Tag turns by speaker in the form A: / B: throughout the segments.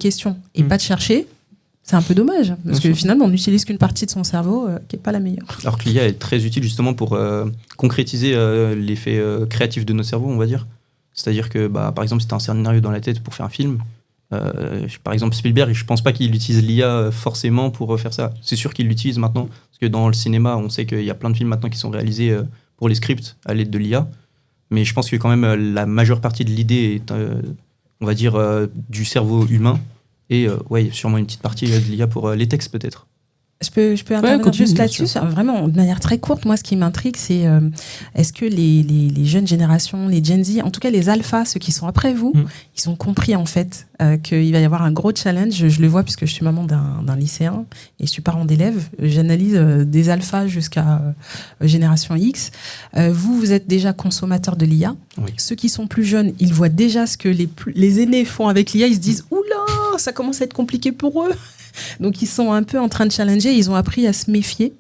A: questions et pas de chercher, c'est un peu dommage. Parce que finalement, on n'utilise qu'une partie de son cerveau qui n'est pas la meilleure.
B: Alors que l'IA est très utile justement pour concrétiser l'effet créatif de nos cerveaux, on va dire. C'est-à-dire que, par exemple, si tu as un scénario dans la tête pour faire un film, par exemple Spielberg, je pense pas qu'il utilise l'IA forcément pour faire ça. C'est sûr qu'il l'utilise maintenant, parce que dans le cinéma, on sait qu'il y a plein de films maintenant qui sont réalisés pour les scripts à l'aide de l'IA. Mais je pense que quand même la majeure partie de l'idée est, on va dire, du cerveau humain. Et sûrement une petite partie de l'IA pour les textes peut-être.
A: Je peux intervenir juste là-dessus, vraiment de manière très courte. Moi, ce qui m'intrigue, c'est est-ce que les jeunes générations, les Gen Z, en tout cas les alphas, ceux qui sont après vous, ils ont compris en fait qu'il va y avoir un gros challenge. Je le vois puisque je suis maman d'un lycéen et je suis parent d'élèves. J'analyse des alphas jusqu'à génération X. Vous êtes déjà consommateurs de l'IA. Oui. Ceux qui sont plus jeunes, ils voient déjà ce que les aînés font avec l'IA. Ils se disent « Oula, ça commence à être compliqué pour eux ». Donc, ils sont un peu en train de challenger. Ils ont appris à se méfier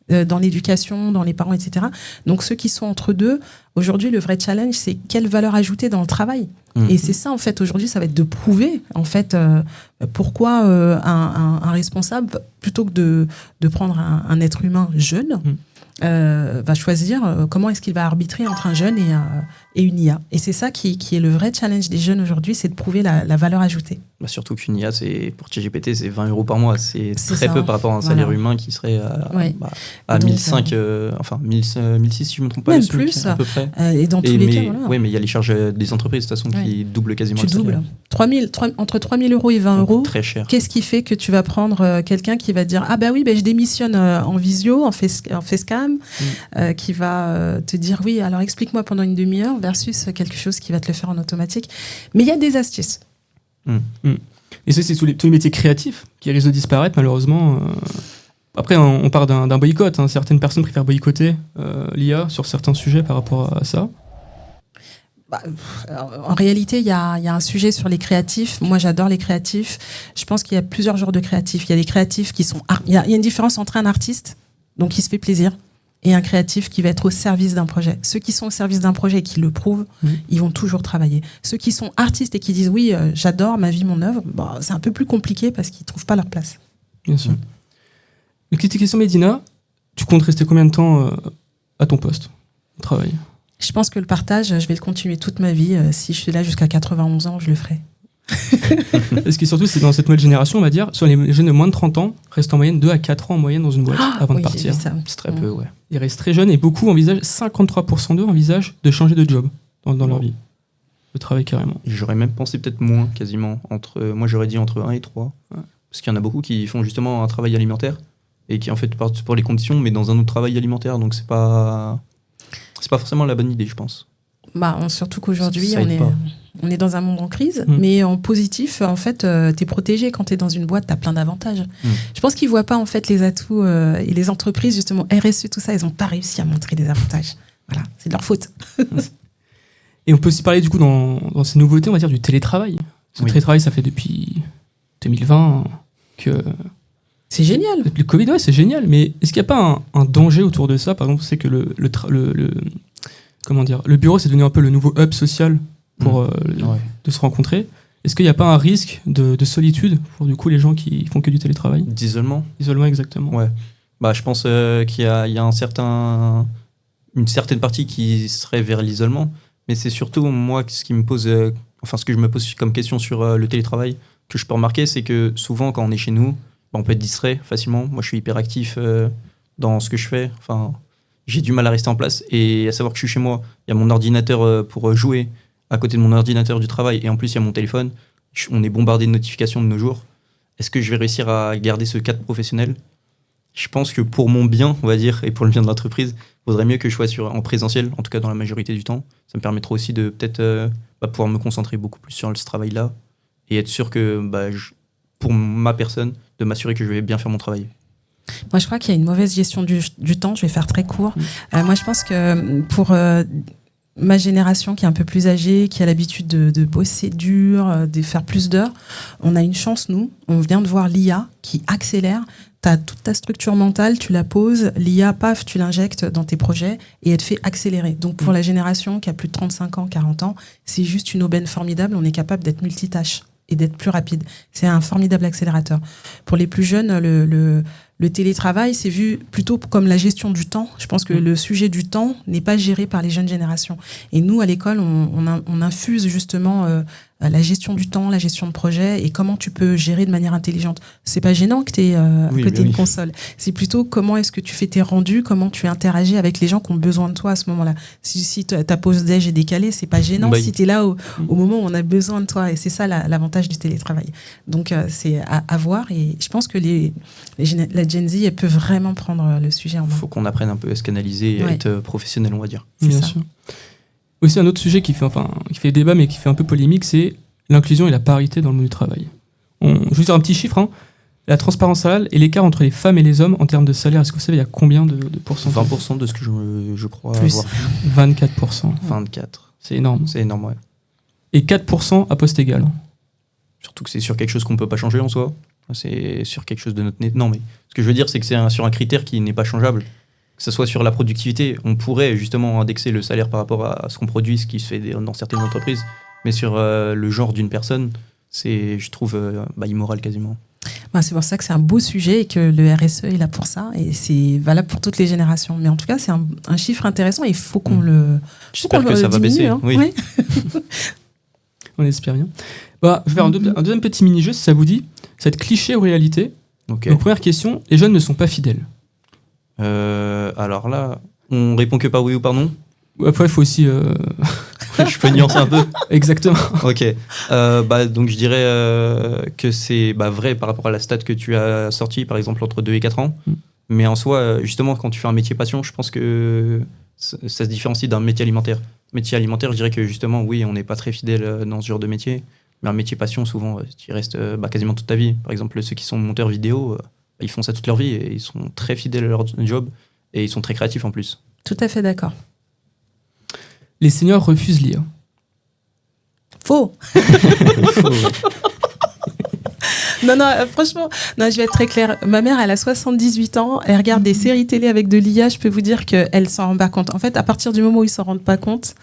A: dans l'éducation, dans les parents, etc. Donc, ceux qui sont entre deux, aujourd'hui, le vrai challenge, c'est quelle valeur ajoutée dans le travail. Et c'est ça, en fait, aujourd'hui, ça va être de prouver, en fait, pourquoi un responsable, plutôt que de prendre un être humain jeune, va choisir comment est-ce qu'il va arbitrer entre un jeune et une IA. Et c'est ça qui est le vrai challenge des jeunes aujourd'hui, c'est de prouver la valeur ajoutée.
B: Surtout qu'une IA, pour ChatGPT, c'est 20 € par mois. C'est très peu par rapport à un salaire humain qui serait à 1005, enfin 1006 si je ne me trompe pas.
A: Même plus,
B: à peu près.
A: Et dans tous les cas, voilà.
B: Oui, mais il y a les charges des entreprises, de toute façon, qui doublent quasiment le salaire.
A: Entre 3 000 € et 20 €.
B: Très cher.
A: Qu'est-ce qui fait que tu vas prendre quelqu'un qui va dire « Ah bah oui, je démissionne en visio, en facecam, qui va te dire « Oui, alors explique-moi pendant une demi-heure » versus quelque chose qui va te le faire en automatique. Mais il y a des astuces.
C: Et ça, c'est tous les métiers créatifs qui risquent de disparaître, malheureusement. Après, on part d'un boycott. Certaines personnes préfèrent boycotter l'IA sur certains sujets par rapport à ça.
A: En réalité, il y a un sujet sur les créatifs. Moi, j'adore les créatifs. Je pense qu'il y a plusieurs genres de créatifs. Il y a des créatifs qui sont... Il y a une différence entre un artiste, donc qui se fait plaisir, et un créatif qui va être au service d'un projet. Ceux qui sont au service d'un projet et qui le prouvent, ils vont toujours travailler. Ceux qui sont artistes et qui disent « Oui, j'adore ma vie, mon œuvre », c'est un peu plus compliqué parce qu'ils ne trouvent pas leur place.
C: Bien sûr. Une petite question, Médina. Tu comptes rester combien de temps à ton poste, au travail ?
A: Je pense que le partage, je vais le continuer toute ma vie. Si je suis là jusqu'à 91 ans, je le ferai.
C: Ce qui est surtout, c'est dans cette nouvelle génération, on va dire, soit les jeunes de moins de 30 ans restent en moyenne 2 à 4 ans en moyenne dans une boîte avant de partir.
B: C'est très peu, ouais.
C: Ils restent très jeunes et beaucoup envisagent, 53% d'eux envisagent de changer de job dans leur vie, de travail carrément.
B: J'aurais même pensé peut-être moins, quasiment. Moi, j'aurais dit entre 1 et 3. Ouais. Parce qu'il y en a beaucoup qui font justement un travail alimentaire et qui en fait partent pour les conditions, mais dans un autre travail alimentaire. Donc, c'est pas forcément la bonne idée, je pense.
A: Surtout qu'aujourd'hui, on est dans un monde en crise, mais en positif, en fait, t'es protégé quand t'es dans une boîte, t'as plein d'avantages. Je pense qu'ils voient pas, en fait, les atouts et les entreprises, justement, RSE, tout ça, ils ont pas réussi à montrer les avantages. Voilà, c'est de leur faute.
C: Et on peut aussi parler, du coup, dans ces nouveautés, on va dire, du télétravail. Le télétravail, ça fait depuis 2020 que...
A: C'est génial.
C: Depuis le Covid, c'est génial, mais est-ce qu'il n'y a pas un danger autour de ça ? Par exemple, c'est que le bureau, c'est devenu un peu le nouveau hub social pour de se rencontrer. Est-ce qu'il n'y a pas un risque de solitude pour du coup les gens qui font que du télétravail ?
B: D'isolement ?
C: Isolement, exactement.
B: Ouais. Je pense qu'il y a une certaine partie qui serait vers l'isolement, mais c'est surtout moi ce que je me pose comme question sur le télétravail que je peux remarquer, c'est que souvent quand on est chez nous, on peut être distrait facilement. Moi, je suis hyper actif dans ce que je fais. Enfin, j'ai du mal à rester en place. Et à savoir que je suis chez moi, il y a mon ordinateur pour jouer à côté de mon ordinateur du travail. Et en plus, il y a mon téléphone. On est bombardé de notifications de nos jours. Est-ce que je vais réussir à garder ce cadre professionnel ? Je pense que pour mon bien, on va dire, et pour le bien de l'entreprise, il vaudrait mieux que je sois en présentiel, en tout cas dans la majorité du temps. Ça me permettra aussi de peut-être pouvoir me concentrer beaucoup plus sur ce travail-là et être sûr que, pour ma personne, de m'assurer que je vais bien faire mon travail.
A: Moi, je crois qu'il y a une mauvaise gestion du temps. Je vais faire très court. Moi, je pense que pour ma génération qui est un peu plus âgée, qui a l'habitude de bosser dur, de faire plus d'heures, on a une chance, nous. On vient de voir l'IA qui accélère. Tu as toute ta structure mentale, tu la poses, l'IA, paf, tu l'injectes dans tes projets et elle te fait accélérer. Donc, pour la génération qui a plus de 35 ans, 40 ans, c'est juste une aubaine formidable. On est capable d'être multitâche. et d'être plus rapide. C'est un formidable accélérateur. Pour les plus jeunes, le télétravail, c'est vu plutôt comme la gestion du temps. Je pense que le sujet du temps n'est pas géré par les jeunes générations. Et nous, à l'école, on infuse justement la gestion du temps, la gestion de projet et comment tu peux gérer de manière intelligente. C'est pas gênant que tu aies à côté une console. C'est plutôt comment est-ce que tu fais tes rendus, comment tu interagis avec les gens qui ont besoin de toi à ce moment-là. Si ta pause déj est décalée, c'est pas gênant si tu es là au moment où on a besoin de toi. Et c'est ça l'avantage du télétravail. Donc, c'est à voir. Et je pense que la Gen Z, elle peut vraiment prendre le sujet en main.
B: Il faut qu'on apprenne un peu à se canaliser et à être professionnel, on va dire.
C: Bien sûr. Aussi, un autre sujet qui fait débat, mais qui fait un peu polémique, c'est l'inclusion et la parité dans le monde du travail. Je vais vous dire un petit chiffre. La transparence salariale et l'écart entre les femmes et les hommes en termes de salaire, est-ce que vous savez, il y a combien de pourcentage ?
B: 20% de ce que je crois
C: Plus.
B: avoir vu.
C: 24%.
B: 24.
C: C'est énorme.
B: C'est énorme, ouais.
C: Et 4% à poste égal.
B: Surtout que c'est sur quelque chose qu'on ne peut pas changer en soi. C'est sur quelque chose de notre... Non, mais ce que je veux dire, c'est que c'est sur un critère qui n'est pas changeable. Que ce soit sur la productivité, on pourrait justement indexer le salaire par rapport à ce qu'on produit, ce qui se fait dans certaines entreprises. Mais sur le genre d'une personne, c'est, je trouve, immoral quasiment.
A: C'est pour ça que c'est un beau sujet et que le RSE est là pour ça. Et c'est valable pour toutes les générations. Mais en tout cas, c'est un chiffre intéressant et il faut qu'on le...
B: J'espère que ça va baisser.
A: Hein.
B: Oui.
A: Ouais.
C: On espère bien. Je vais faire un deuxième petit mini-jeu, si ça vous dit. Ça va être cliché ou réalité.
B: Okay.
C: Donc, première question, les jeunes ne sont pas fidèles.
B: Alors là, on répond que par oui ou par non.
C: Après, il faut aussi...
B: Je peux nuancer un peu.
C: Exactement.
B: Ok. Donc je dirais que c'est vrai par rapport à la stat que tu as sortie, par exemple entre 2 et 4 ans. Mais en soi, justement, quand tu fais un métier passion, je pense que ça se différencie d'un métier alimentaire. Métier alimentaire, je dirais que justement, oui, on n'est pas très fidèle dans ce genre de métier. Mais un métier passion, souvent, tu y restes quasiment toute ta vie. Par exemple, ceux qui sont monteurs vidéo, ils font ça toute leur vie et ils sont très fidèles à leur job et ils sont très créatifs en plus.
A: Tout à fait d'accord.
C: Les seniors refusent l'IA.
A: Faux. Non, franchement, je vais être très claire. Ma mère, elle a 78 ans, elle regarde des séries télé avec de l'IA, je peux vous dire qu'elle s'en rend pas compte. En fait, à partir du moment où ils s'en rendent pas compte,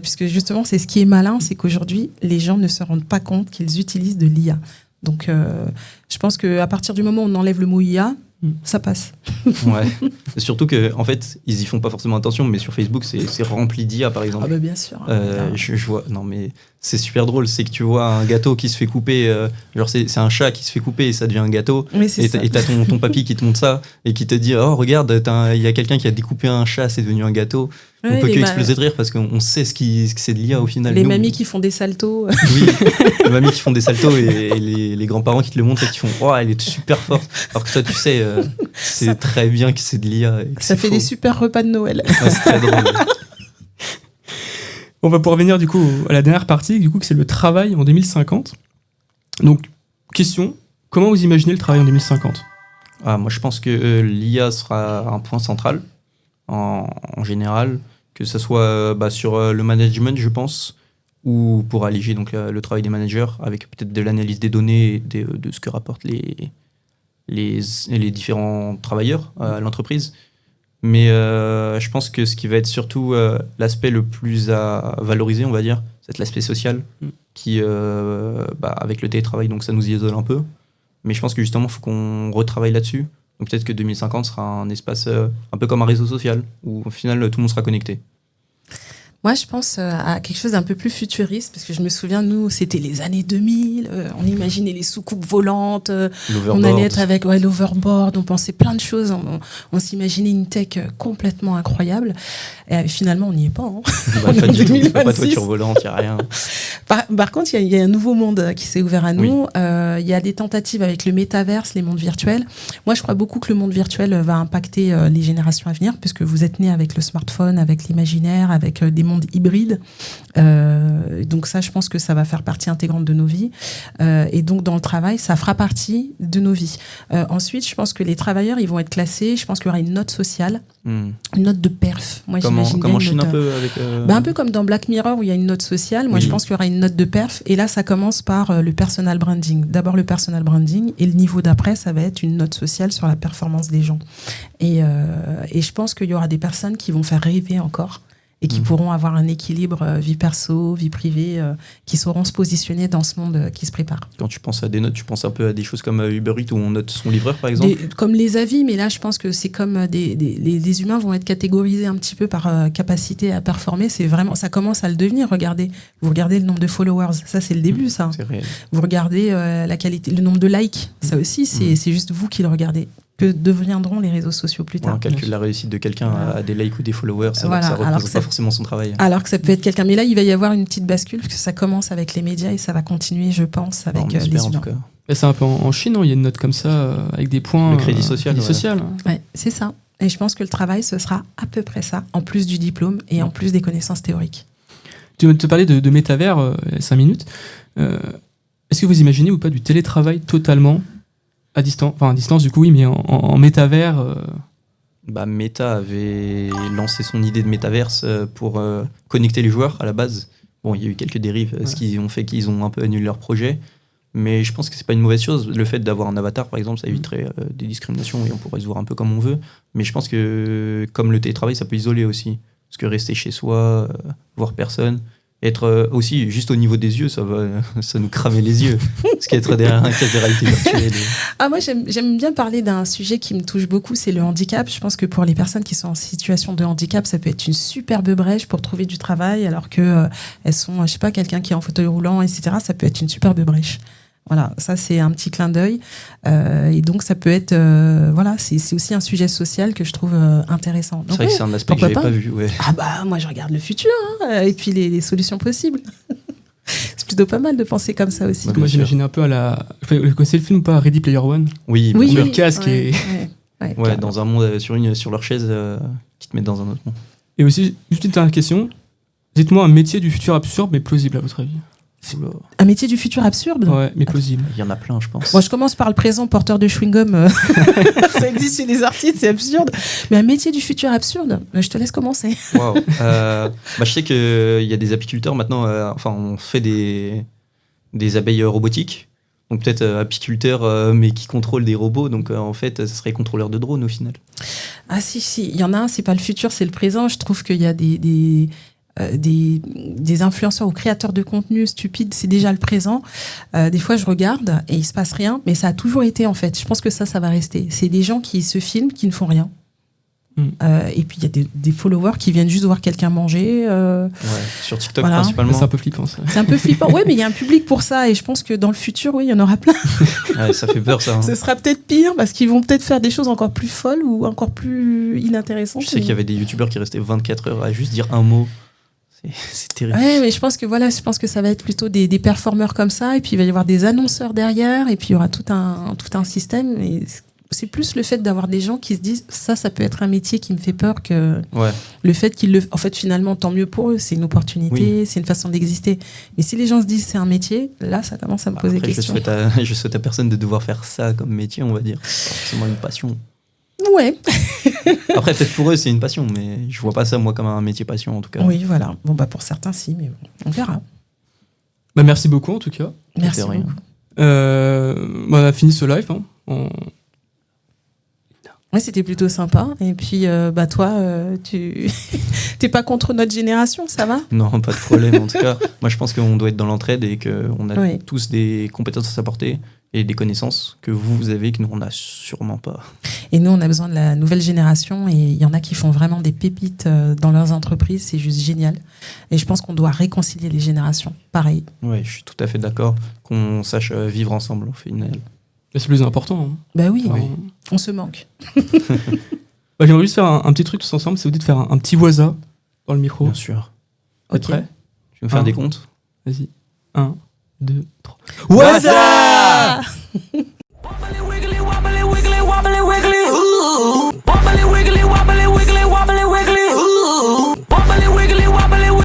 A: puisque justement, c'est ce qui est malin, c'est qu'aujourd'hui, les gens ne se rendent pas compte qu'ils utilisent de l'IA. Donc, je pense qu'à partir du moment où on enlève le mot IA, ça passe.
B: Ouais. Surtout qu'en fait, ils y font pas forcément attention, mais sur Facebook, c'est rempli d'IA, par exemple.
A: Ah bah bien sûr.
B: Je vois. Non, mais c'est super drôle. C'est que tu vois un gâteau qui se fait couper. Genre, c'est un chat qui se fait couper et ça devient un gâteau.
A: Oui, c'est ça.
B: Et t'as ton papy qui te montre ça et qui te dit oh, regarde, il y a quelqu'un qui a découpé un chat, c'est devenu un gâteau. On peut que exploser de rire parce qu'on sait ce que c'est de l'IA au final.
A: Les mamies qui font des saltos.
B: Oui, les mamies qui font des saltos et les grands-parents qui te le montrent et qui font oh, elle est super forte. Alors que toi, tu sais, c'est très bien que c'est de l'IA.
A: Ça fait des super repas de Noël.
B: Ouais, c'est très drôle.
C: On va pouvoir venir du coup à la dernière partie, du coup, que c'est le travail en 2050. Donc, question, comment vous imaginez le travail en 2050 ?
B: Moi, je pense que l'IA sera un point central en général, que ce soit sur le management, je pense, ou pour alléger donc, le travail des managers, avec peut-être de l'analyse des données et de ce que rapportent les différents travailleurs à l'entreprise. Mais je pense que ce qui va être surtout l'aspect le plus à valoriser, on va dire, c'est l'aspect social, qui, avec le télétravail, donc ça nous isole un peu. Mais je pense que justement, il faut qu'on retravaille là-dessus. Donc peut-être que 2050 sera un espace un peu comme un réseau social, où au final, tout le monde sera connecté.
A: Moi, je pense à quelque chose d'un peu plus futuriste, parce que je me souviens, nous, c'était les années 2000, on imaginait les soucoupes volantes, on allait être avec l'overboard, on pensait plein de choses, on s'imaginait une tech complètement incroyable, et finalement, on n'y est pas. Hein.
B: Pas du tout, il n'y a pas de voiture volante, il n'y a rien.
A: Par contre, il y a un nouveau monde qui s'est ouvert à nous, il y a des tentatives avec le métaverse, les mondes virtuels. Moi, je crois beaucoup que le monde virtuel va impacter les générations à venir, puisque vous êtes nés avec le smartphone, avec l'imaginaire, avec des mondes hybrides. Donc ça, je pense que ça va faire partie intégrante de nos vies. Et donc, dans le travail, ça fera partie de nos vies. Ensuite, je pense que les travailleurs, ils vont être classés. Je pense qu'il y aura une note sociale, une note de perf. Moi,
B: comme en Chine, un peu avec...
A: un peu comme dans Black Mirror, où il y a une note sociale. Moi, je pense qu'il y aura une note de perf. Et là, ça commence par le personal branding. D'abord, le personal branding. Et le niveau d'après, ça va être une note sociale sur la performance des gens. Et je pense qu'il y aura des personnes qui vont faire rêver encore et qui pourront avoir un équilibre vie perso, vie privée, qui sauront se positionner dans ce monde qui se prépare.
B: Quand tu penses à des notes, tu penses un peu à des choses comme Uber Eats où on note son livreur, par exemple?
A: Comme les avis, mais là, je pense que c'est comme les humains vont être catégorisés un petit peu par capacité à performer. C'est vraiment, ça commence à le devenir. Regardez, vous regardez le nombre de followers, ça c'est le début, ça.
B: C'est réel.
A: Vous regardez la qualité, le nombre de likes, ça aussi, c'est juste vous qui le regardez. Que deviendront les réseaux sociaux plus tard.
B: On calcule la réussite de quelqu'un à des likes ou des followers, ça ne représente pas forcément son travail.
A: Alors que ça peut être quelqu'un. Mais là, il va y avoir une petite bascule, parce que ça commence avec les médias et ça va continuer, je pense, avec les humains.
B: En tout cas.
C: C'est un peu en Chine, non, il y a une note comme ça, avec des points.
B: Le crédit social.
A: Ouais, c'est ça. Et je pense que le travail, ce sera à peu près ça, en plus du diplôme et en plus des connaissances théoriques.
C: Tu te parlais de métavers, 5 minutes. Est-ce que vous imaginez ou pas du télétravail totalement à distance, enfin à distance du coup oui, mais en métavers.
B: Meta avait lancé son idée de métaverse pour connecter les joueurs à la base. Bon, il y a eu quelques dérives, ce qui ont fait qu'ils ont un peu annulé leur projet, mais je pense que c'est pas une mauvaise chose. Le fait d'avoir un avatar, par exemple, ça éviterait des discriminations et on pourrait se voir un peu comme on veut. Mais je pense que comme le télétravail, ça peut isoler aussi, parce que rester chez soi, voir personne. Être aussi juste au niveau des yeux, ça nous cramer les yeux. Ce qui est être derrière un casque de réalité virtuelle.
A: Moi, j'aime bien parler d'un sujet qui me touche beaucoup, c'est le handicap. Je pense que pour les personnes qui sont en situation de handicap, ça peut être une superbe brèche pour trouver du travail, alors que elles sont, je sais pas, quelqu'un qui est en fauteuil roulant, etc. Ça peut être une superbe brèche. Voilà, ça c'est un petit clin d'œil. Et donc ça peut être, c'est aussi un sujet social que je trouve intéressant. Donc,
B: c'est vrai que c'est un aspect que j'avais pas vu. Ouais.
A: Moi je regarde le futur et puis les solutions possibles. C'est plutôt pas mal de penser comme ça aussi.
C: Moi j'imagine un peu à la. Vous connaissez le film ou pas, Ready Player One?
B: Oui,
C: le casque et.
B: Ouais, dans un monde sur leur chaise qui te met dans un autre monde.
C: Et aussi, juste une dernière question. Dites-moi un métier du futur absurde mais plausible à votre avis.
A: Un métier du futur absurde?
C: Ouais, mais plausible.
B: Il y en a plein, je pense.
A: Moi, je commence par le présent, porteur de chewing-gum. Ça existe chez les artistes, c'est absurde. Mais un métier du futur absurde, je te laisse commencer.
B: Wow. Je sais qu'il y a des apiculteurs maintenant. On fait des abeilles robotiques. Donc peut-être apiculteurs, mais qui contrôlent des robots. Donc en fait, ça serait contrôleur de drone au final.
A: Ah si, il y en a un, c'est pas le futur, c'est le présent. Je trouve qu'il y a des influenceurs ou créateurs de contenu stupides, c'est déjà le présent. Des fois, je regarde et il se passe rien, mais ça a toujours été en fait. Je pense que ça va rester. C'est des gens qui se filment, qui ne font rien. Et puis il y a des followers qui viennent juste voir quelqu'un manger.
B: Sur TikTok principalement.
C: C'est un peu flippant ça.
A: C'est un peu flippant. Oui, mais il y a un public pour ça et je pense que dans le futur, oui, il y en aura plein.
B: Ça fait peur ça.
A: Ce sera peut-être pire parce qu'ils vont peut-être faire des choses encore plus folles ou encore plus inintéressantes.
B: Je sais qu'il y avait des youtubeurs qui restaient 24 heures à juste dire un mot. C'est terrible.
A: Ouais, mais je pense que ça va être plutôt des performeurs comme ça, et puis il va y avoir des annonceurs derrière, et puis il y aura tout un système. Et c'est plus le fait d'avoir des gens qui se disent ça peut être un métier qui me fait peur que le fait qu'ils le. En fait, finalement, tant mieux pour eux. C'est une opportunité, c'est une façon d'exister. Mais si les gens se disent c'est un métier, là, ça commence à me poser question.
B: Je souhaite à personne de devoir faire ça comme métier, on va dire. C'est forcément une passion.
A: Ouais.
B: Après, peut-être pour eux, c'est une passion, mais je vois pas ça, moi, comme un métier passion, en tout cas.
A: Oui, voilà. Bon, pour certains, si, mais on verra.
C: Merci beaucoup, en tout cas.
A: Merci beaucoup.
C: On a fini ce live.
A: Ouais, c'était plutôt sympa. Et puis, toi, tu t'es pas contre notre génération, ça va?
B: Non, pas de problème. En tout cas, moi, je pense qu'on doit être dans l'entraide et qu'on a tous des compétences à s'apporter et des connaissances que vous avez que nous, on n'a sûrement pas.
A: Et nous, on a besoin de la nouvelle génération et il y en a qui font vraiment des pépites dans leurs entreprises. C'est juste génial. Et je pense qu'on doit réconcilier les générations. Pareil.
B: Oui, je suis tout à fait d'accord. Qu'on sache vivre ensemble, au final.
C: C'est le plus important.
A: Bah oui, on se manque.
C: J'aimerais juste faire un petit truc tous ensemble. C'est vous dites de faire un petit voisa dans le micro.
B: Bien sûr.
C: Vous êtes prêts?
B: Tu veux me faire des comptes?
C: Vas-y. 1, 2, 3.
B: Waza!